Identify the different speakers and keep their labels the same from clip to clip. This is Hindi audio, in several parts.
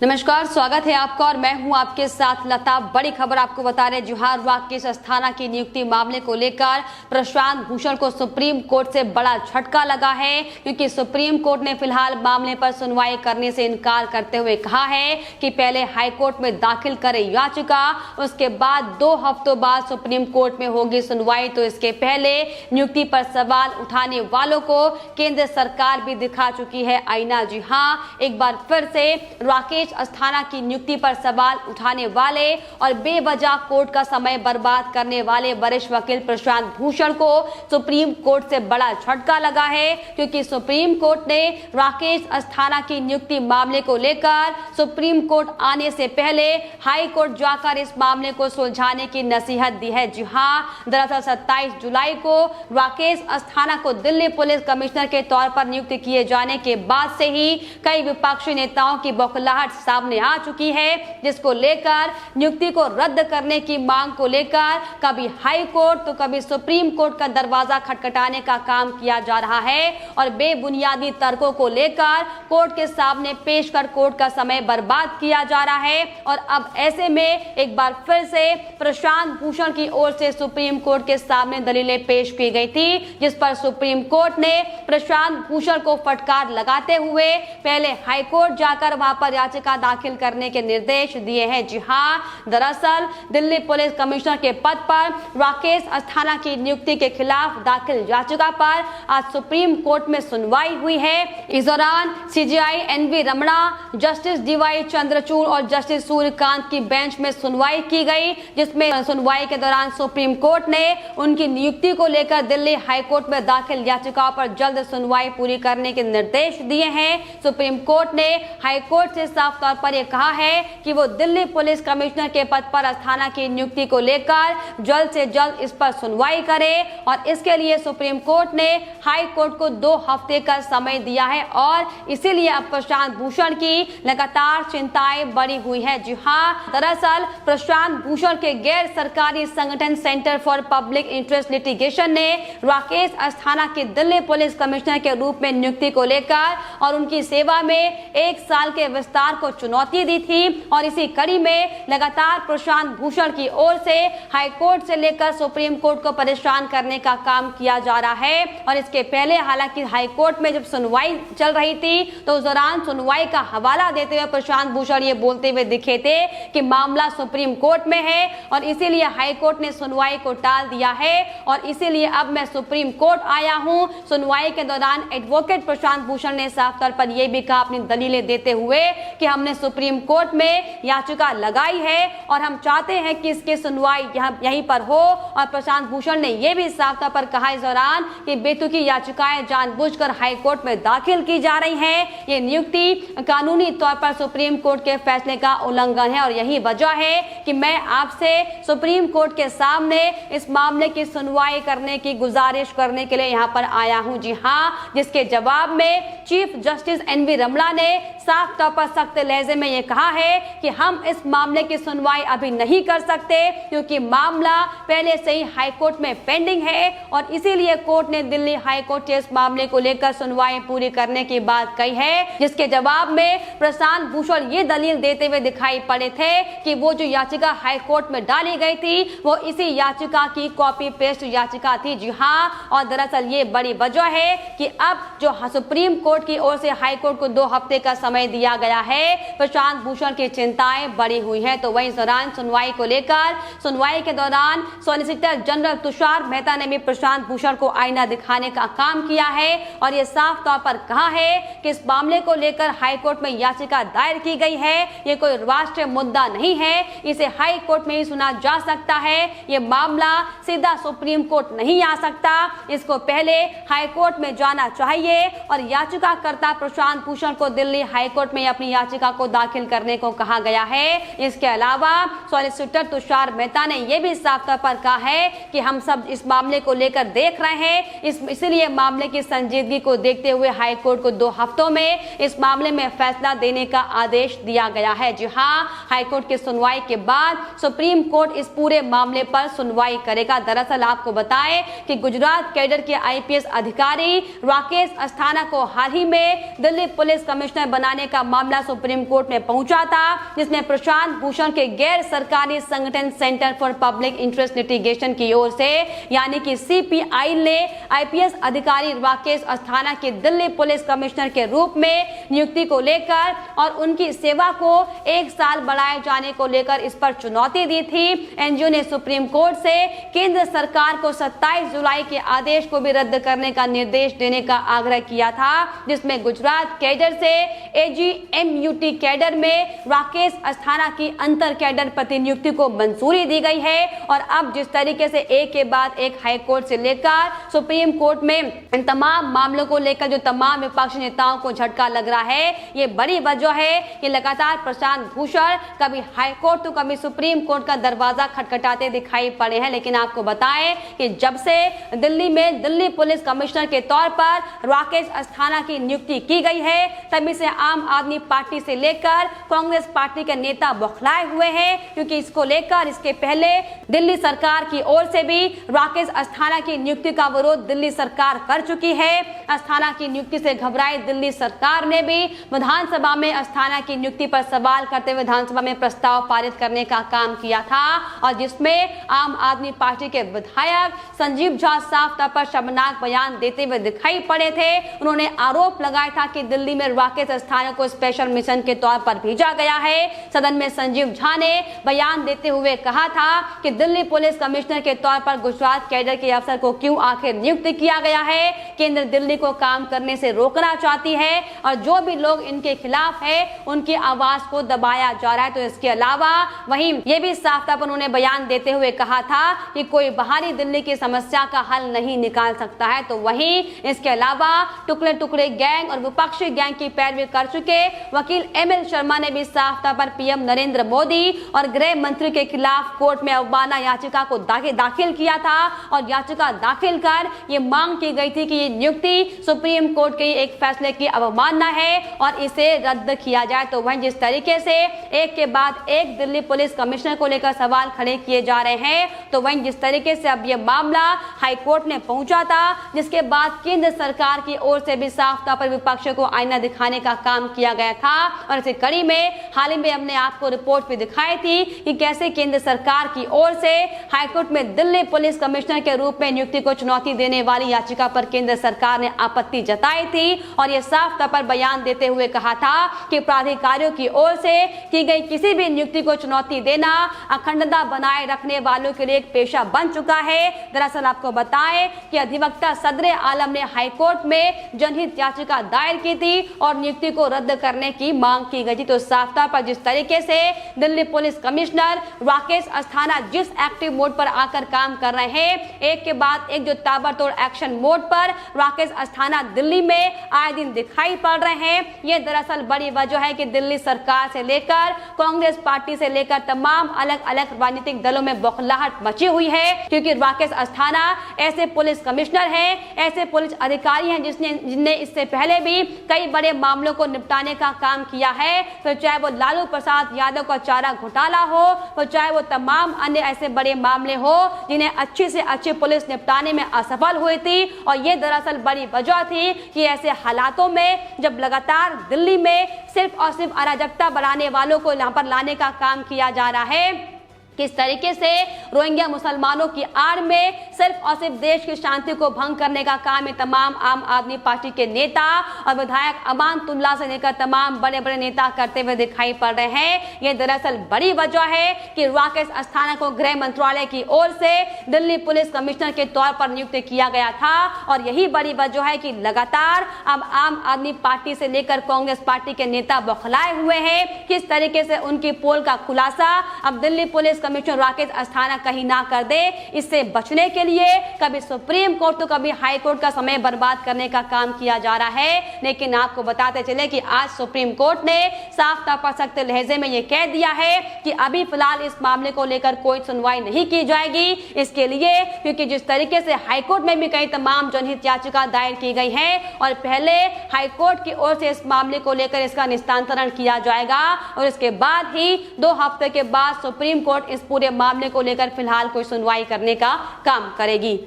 Speaker 1: नमस्कार, स्वागत है आपका और मैं हूं आपके साथ लता। बड़ी खबर आपको बता रहे जोहार राकेश अस्थाना की नियुक्ति मामले को लेकर प्रशांत भूषण को सुप्रीम कोर्ट से बड़ा झटका लगा है, क्योंकि सुप्रीम कोर्ट ने फिलहाल मामले पर सुनवाई करने से इनकार करते हुए कहा है कि पहले हाईकोर्ट में दाखिल करे याचिका, उसके बाद 2 हफ्तों बाद सुप्रीम कोर्ट में होगी सुनवाई। तो इसके पहले नियुक्ति पर सवाल उठाने वालों को केंद्र सरकार भी दिखा चुकी है आईना। जी हाँ, एक बार फिर से राकेश अस्थाना की नियुक्ति पर सवाल उठाने वाले और बेवजह कोर्ट का समय बर्बाद करने वाले वरिष्ठ वकील प्रशांत भूषण को सुप्रीम कोर्ट से बड़ा झटका लगा है, क्योंकि सुप्रीम कोर्ट ने राकेश अस्थाना की नियुक्ति मामले को लेकर सुप्रीम कोर्ट आने से पहले हाई कोर्ट जाकर इस मामले को सुलझाने की नसीहत दी है। जी हाँ, दरअसल 27 जुलाई को राकेश अस्थाना को दिल्ली पुलिस कमिश्नर के तौर पर नियुक्त किए जाने के बाद से ही कई विपक्षी नेताओं की बौखलाहट सामने आ चुकी है, जिसको लेकर नियुक्ति को रद्द करने की मांग को लेकर कभी हाई कोर्ट तो कभी सुप्रीम कोर्ट का दरवाजा खटखटाने का काम किया जा रहा है और बेबुनियादी तर्कों को लेकर कोर्ट के सामने पेश कर कोर्ट का समय बर्बाद किया जा रहा है। और अब ऐसे में एक बार फिर से प्रशांत भूषण की ओर से सुप्रीम कोर्ट के सामने दलीलें पेश की गई थी, जिस पर सुप्रीम कोर्ट ने प्रशांत भूषण को फटकार लगाते हुए पहले हाई कोर्ट जाकर वहां पर याचिका दाखिल करने के निर्देश दिए हैं। जी हाँ, दरअसल दिल्ली पुलिस कमिश्नर के पद पर राकेश अस्थाना की नियुक्ति के खिलाफ दाखिल याचिका पर आज सुप्रीम कोर्ट में सुनवाई हुई है। इस दौरान CJI NV Ramana, justice DY Chandrachud और जस्टिस सूर्यकांत की बेंच में सुनवाई की गई, जिसमें सुनवाई के दौरान सुप्रीम कोर्ट ने उनकी नियुक्ति को लेकर दिल्ली हाईकोर्ट में दाखिल याचिकाओं पर जल्द सुनवाई पूरी करने के निर्देश दिए हैं। सुप्रीम कोर्ट ने हाईकोर्ट से साफ तौर पर यह कहा है कि वो दिल्ली पुलिस कमिश्नर के पद पर अस्थाना की नियुक्ति को लेकर जल्द से जल्द इस पर सुनवाई करे और इसके लिए सुप्रीम कोर्ट ने हाई कोर्ट को 2 हफ्ते का समय दिया है और इसीलिए अब प्रशांत भूषण की लगातार चिंताएं बढ़ी हुई है। जी हाँ, दरअसल प्रशांत भूषण के गैर सरकारी संगठन centre for public interest litigation ने राकेश अस्थाना की दिल्ली पुलिस कमिश्नर के रूप में नियुक्ति को लेकर और उनकी सेवा में 1 साल के विस्तार को चुनौती दी थी और इसी कड़ी में लगातार प्रशांत भूषण की ओर से हाईकोर्ट से लेकर सुप्रीम कोर्ट को परेशान करने का काम किया जा रहा है। और इसके पहले हालांकि हाईकोर्ट में जब सुनवाई चल रही थी तो उस दौरान सुनवाई का हवाला देते हुए प्रशांत भूषण ये बोलते हुए दिखे थे कि मामला सुप्रीम कोर्ट में है और इसीलिए हाईकोर्ट ने सुनवाई को टाल दिया है और इसीलिए अब मैं सुप्रीम कोर्ट आया हूं। सुनवाई के दौरान एडवोकेट प्रशांत भूषण ने साफ तौर पर यह भी कहा अपनी दलीलें देते हुए कि हमने सुप्रीम कोर्ट में याचिका लगाई है और हम चाहते हैं कि इसकी सुनवाई यहीं पर हो। और प्रशांत भूषण ने यह भी साफ तौर पर कहा इस दौरान कि बेतुकी याचिकाएं जानबूझकर हाई कोर्ट में दाखिल की जा रही हैं। ये नियुक्ति कानूनी तौर पर सुप्रीम कोर्ट के फैसले का उल्लंघन है और यही वजह है कि मैं आपसे सुप्रीम कोर्ट के सामने इस मामले की सुनवाई करने की गुजारिश करने के लिए यहाँ पर आया हूँ। जी हाँ, जिसके जवाब में चीफ जस्टिस एनवी रमणा ने साफ तौर पर सख्त लहजे में यह कहा है कि हम इस मामले की सुनवाई अभी नहीं कर सकते, क्योंकि मामला पहले से ही हाईकोर्ट में पेंडिंग है और इसीलिए कोर्ट ने दिल्ली हाईकोर्ट से इस मामले को लेकर सुनवाई पूरी करने की बात कही है। जिसके जवाब में प्रशांत भूषण ये दलील देते हुए दिखाई पड़े थे कि वो जो याचिका हाईकोर्ट में डाली गई थी वो इसी याचिका की कॉपी पेस्ट याचिका थी। जी हाँ, और दरअसल ये बड़ी वजह है कि अब जो सुप्रीम कोर्ट की ओर से हाईकोर्ट को 2 हफ्ते का समय दिया गया है, प्रशांत भूषण की चिंताएं बढ़ी हुई हैं। तो वहीं दौरान सुनवाई के दौरान सॉलिसिटर जनरल तुषार मेहता ने भी प्रशांत भूषण को आईना दिखाने का काम किया है और ये साफ तौर पर कहा है कि इस मामले को लेकर हाईकोर्ट में याचिका दायर की गई है, ये कोई राष्ट्रीय मुद्दा नहीं है, इसे हाई कोर्ट में ही सुना जा सकता है, ये मामला सीधा सुप्रीम कोर्ट नहीं आ सकता, इसको पहले हाई कोर्ट में जाना चाहिए। और याचिकाकर्ता प्रशांत भूषण को दिल्ली हाईकोर्ट में अपनी याचिका को दाखिल करने को कहा गया है। इसके अलावा सॉलिसिटर तुषार मेहता ने यह भी साफ तौर पर कहा है कि हम सब इस मामले को लेकर देख रहे हैं, इसलिए मामले की संजीदगी को देखते हुए हाईकोर्ट को 2 हफ्तों में इस मामले में फैसला देने का आदेश दिया गया है। जी हाँ, हाईकोर्ट की सुनवाई के बाद सुप्रीम कोर्ट इस पूरे मामले पर सुनवाई करेगा। दरअसल आपको बताएं कि गुजरात कैडर के आईपीएस अधिकारी राकेश अस्थाना को हाल ही में दिल्ली पुलिस कमिश्नर बनाने का मामला सुप्रीम सुप्रीम कोर्ट में पहुंचा था, जिसमें प्रशांत भूषण के गैर सरकारी संगठन centre for public interest litigation की ओर से यानी कि सीपीआई ने आईपीएस अधिकारी राकेश अस्थाना की दिल्ली पुलिस कमिश्नर के रूप में नियुक्ति को लेकर और उनकी सेवा को 1 साल बढ़ाए जाने को लेकर इस पर चुनौती दी थी। एनजीओ ने सुप्रीम कोर्ट से केंद्र सरकार को 27 जुलाई के आदेश को भी रद्द करने का निर्देश देने का आग्रह किया था, जिसमें गुजरात कैडर से एजीएमयूटी कैडर में राकेश अस्थाना की अंतर कैडर प्रतिनियुक्ति को मंजूरी दी गई है। और अब जिस तरीके से एक के बाद एक हाई कोर्ट से लेकर सुप्रीम कोर्ट में इन तमाम मामलों को लेकर जो तमाम विपक्षी नेताओं को झटका लग रहा है, ये बड़ी वजह है कि लगातार प्रशांत भूषण कभी हाई कोर्ट तो कभी सुप्रीम कोर्ट का दरवाजा खटखटाते दिखाई पड़े हैं। लेकिन आपको बताएं कि जब से दिल्ली में दिल्ली पुलिस कमिश्नर के तौर पर राकेश अस्थाना की नियुक्ति की गई है, तभी से आम आदमी पार्टी से लेकर कांग्रेस पार्टी के नेता बौखलाए हुए हैं, क्योंकि इसको लेकर इसके पहले दिल्ली सरकार की ओर से भी राकेश अस्थाना की नियुक्ति का विरोध दिल्ली सरकार कर चुकी है। अस्थाना की नियुक्ति से घबराई दिल्ली सरकार ने भी विधानसभा में अस्थाना की नियुक्ति पर सवाल करते हुए विधानसभा में प्रस्ताव पारित करने का काम किया था, और जिसमें आम आदमी पार्टी के विधायक संजीव झा साफ तौर पर शर्मनाक बयान देते हुए दिखाई पड़े थे। उन्होंने आरोप लगाया था कि दिल्ली में राकेश अस्थाना को स्पेशल मिशन के तौर पर भेजा गया है। सदन में संजीव झा ने बयान देते हुए कहा था कि दिल्ली पुलिस कमिश्नर के तौर पर गुजरात कैडर के अफसर को क्यों आखिर नियुक्त किया गया है। केंद्र दिल्ली को काम करने से रोकना चाहती है और जो भी लोग इनके खिलाफ है उनकी आवाज को दबाया जा रहा है। तो इसके अलावा वहीं ये भी साफ तौर पर उन्होंने बयान देते हुए कहा था कि कोई बाहरी दिल्ली की समस्या का हल नहीं निकाल सकता है। तो वहीं इसके अलावा टुकड़े टुकड़े गैंग और विपक्षी गैंग की पैरवी कर चुके वकील एमएल शर्मा ने भी साफ तौर पर पीएम नरेंद्र मोदी और गृह मंत्री के खिलाफ कोर्ट में अवमानना याचिका को दाखिल किया था, और याचिका दाखिल कर ये मांग की गई थी कि ये नियुक्ति सुप्रीम कोर्ट के एक फैसले की अवमानना है और इसे रद्द किया जाए। तो वहीं जिस तरीके से एक के बाद एक दिल्ली पुलिस कमिश्नर को लेकर सवाल खड़े किए जा रहे हैं, तो वहीं जिस तरीके से अब ये मामला हाई कोर्ट में पहुंचा था, जिसके बाद केंद्र सरकार की ओर से भी साफ तौर पर विपक्ष को आईना दिखाने का काम किया गया था। और इसी कड़ी में हाल ही में हमने आपको रिपोर्ट भी दिखाई थी कि कैसे केंद्र सरकार की ओर से हाईकोर्ट में दिल्ली पुलिस कमिश्नर के रूप में नियुक्ति को चुनौती देने वाली याचिका पर केंद्र सरकार ने आपत्ति जताई थी, और यह साफ तौर पर बयान देते हुए कहा था कि प्राधिकारियों की ओर से की गई किसी भी नियुक्ति को चुनौती देना अखंडता बनाए रखने वालों के लिए एक पेशा बन चुका है। दरअसल आपको बताएं कि अधिवक्ता सदर आलम ने हाईकोर्ट में जनहित याचिका दायर की थी और नियुक्ति को रद्द करने की मांग की गई थी। तो साफ तौर पर जिस तरीके से दिल्ली पुलिस कमिश्नर राकेश अस्थाना जिस एक्टिव मोड पर आकर काम कर रहे हैं, एक के बाद एक जो ताबड़तोड़ एक्शन मोड पर राकेश अस्थाना दिल्ली में आए दिन दिखाई पड़ रहे हैं, ये दरअसल बड़ी वजह है कि दिल्ली सरकार से लेकर कांग्रेस पार्टी से लेकर तमाम अलग अलग राजनीतिक दलों में बौखलाहट मची हुई है, क्योंकि राकेश अस्थाना ऐसे पुलिस कमिश्नर हैं, ऐसे पुलिस अधिकारी हैं जिनने इससे पहले भी कई बड़े मामलों को निपटाने का काम किया है। फिर चाहे वो लालू प्रसाद यादव का चारा घोटाला हो, तो चाहे वो तमाम अन्य ऐसे बड़े मामले हो जिन्हें अच्छी से अच्छी पुलिस निपटाने में असफल हुई थी। और ये दरअसल बड़ी वजह थी कि ऐसे हालातों में जब लगातार दिल्ली में सिर्फ और सिर्फ अराजकता बढ़ाने वालों को यहाँ पर लाने का काम किया जा रहा है, किस तरीके से रोहिंग्या मुसलमानों की आड़ में सिर्फ और सिर्फ देश की शांति को भंग करने का काम है तमाम आम आदमी पार्टी के नेता और विधायक अमानतुल्लाह से लेकर तमाम बड़े बड़े नेता करते हुए दिखाई पड़ रहे हैं। ये दरअसल बड़ी वजह है कि राकेश अस्थाना को गृह मंत्रालय की ओर से दिल्ली पुलिस कमिश्नर के तौर पर नियुक्त किया गया था, और यही बड़ी वजह है कि लगातार अब आम आदमी पार्टी से लेकर कांग्रेस पार्टी के नेता बौखलाए हुए हैं। किस तरीके से उनकी पोल का खुलासा अब दिल्ली पुलिस कमिश्नर राकेश अस्थाना कहीं ना कर दे, इससे बचने के लिए कभी सुप्रीम कोर्ट तो कभी हाई कोर्ट का समय बर्बाद करने का काम किया जा रहा है। लेकिन आपको बताते चले कि आज सुप्रीम कोर्ट ने साफ तौर पर सख्त लहजे में यह कह दिया है कि अभी फिलहाल इस मामले को लेकर कोई सुनवाई नहीं की जाएगी। इसके लिए क्योंकि जिस तरीके से हाई कोर्ट में भी कई तमाम जनहित याचिका दायर की गई है और पहले हाई कोर्ट की ओर से इस मामले को लेकर इसका निस्तांतरण किया जाएगा और इसके बाद ही 2 हफ्ते के बाद सुप्रीम कोर्ट इस पूरे मामले को लेकर फिलहाल कोई सुनवाई करने का काम करेगी।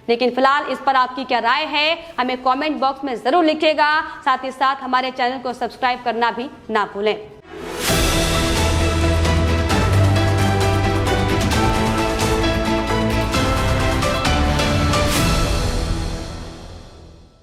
Speaker 1: लेकिन फिलहाल इस पर आपकी क्या राय है, हमें कमेंट बॉक्स में जरूर लिखिएगा। साथ ही साथ हमारे चैनल को सब्सक्राइब करना भी ना भूलें। है।